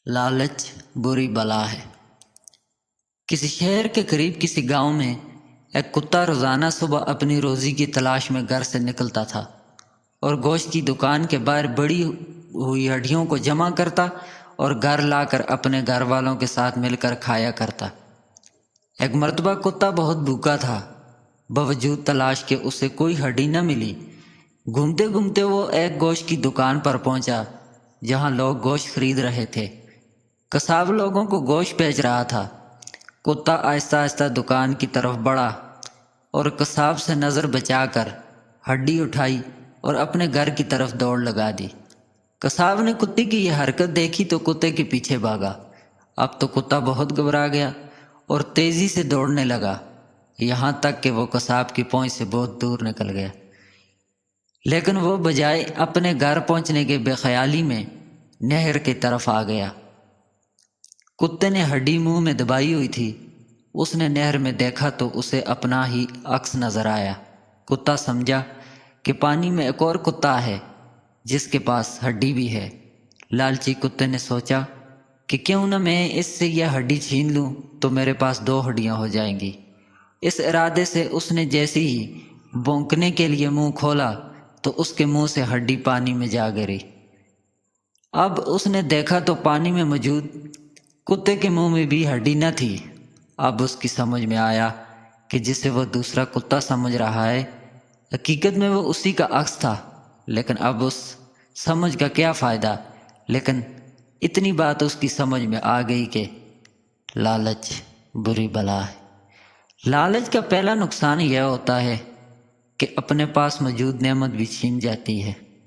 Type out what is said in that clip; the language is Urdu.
لالچ بری بلا ہے۔ کسی شہر کے قریب کسی گاؤں میں ایک کتا روزانہ صبح اپنی روزی کی تلاش میں گھر سے نکلتا تھا اور گوشت کی دکان کے باہر بڑی ہوئی ہڈیوں کو جمع کرتا اور گھر لا کر اپنے گھر والوں کے ساتھ مل کر کھایا کرتا۔ ایک مرتبہ کتا بہت بھوکا تھا، باوجود تلاش کے اسے کوئی ہڈی نہ ملی۔ گھومتے گھومتے وہ ایک گوشت کی دکان پر پہنچا جہاں لوگ گوشت خرید رہے تھے۔ قصاب لوگوں کو گوشت بیچ رہا تھا۔ کتا آہستہ آہستہ دکان کی طرف بڑھا اور قصاب سے نظر بچا کر ہڈی اٹھائی اور اپنے گھر کی طرف دوڑ لگا دی۔ قصاب نے کتے کی یہ حرکت دیکھی تو کتے کے پیچھے بھاگا۔ اب تو کتا بہت گھبرا گیا اور تیزی سے دوڑنے لگا، یہاں تک کہ وہ قصاب کی پہنچ سے بہت دور نکل گیا۔ لیکن وہ بجائے اپنے گھر پہنچنے کے بے خیالی میں نہر کی طرف آ گیا۔ کتے نے ہڈی منہ میں دبائی ہوئی تھی۔ اس نے نہر میں دیکھا تو اسے اپنا ہی عکس نظر آیا۔ کتا سمجھا کہ پانی میں ایک اور کتا ہے جس کے پاس ہڈی بھی ہے۔ لالچی کتے نے سوچا کہ کیوں نہ میں اس سے یہ ہڈی چھین لوں تو میرے پاس 2 ہڈیاں ہو جائیں گی۔ اس ارادے سے اس نے جیسے ہی بھونکنے کے لیے منہ کھولا تو اس کے منہ سے ہڈی پانی میں جا گری۔ اب اس نے دیکھا تو پانی میں موجود کتے کے منہ میں بھی ہڈی نہ تھی۔ اب اس کی سمجھ میں آیا کہ جسے وہ دوسرا کتا سمجھ رہا ہے حقیقت میں وہ اسی کا عکس تھا۔ لیکن اب اس سمجھ کا کیا فائدہ، لیکن اتنی بات اس کی سمجھ میں آ گئی کہ لالچ بری بلا ہے۔ لالچ کا پہلا نقصان یہ ہوتا ہے کہ اپنے پاس موجود نعمت بھی چھین جاتی ہے۔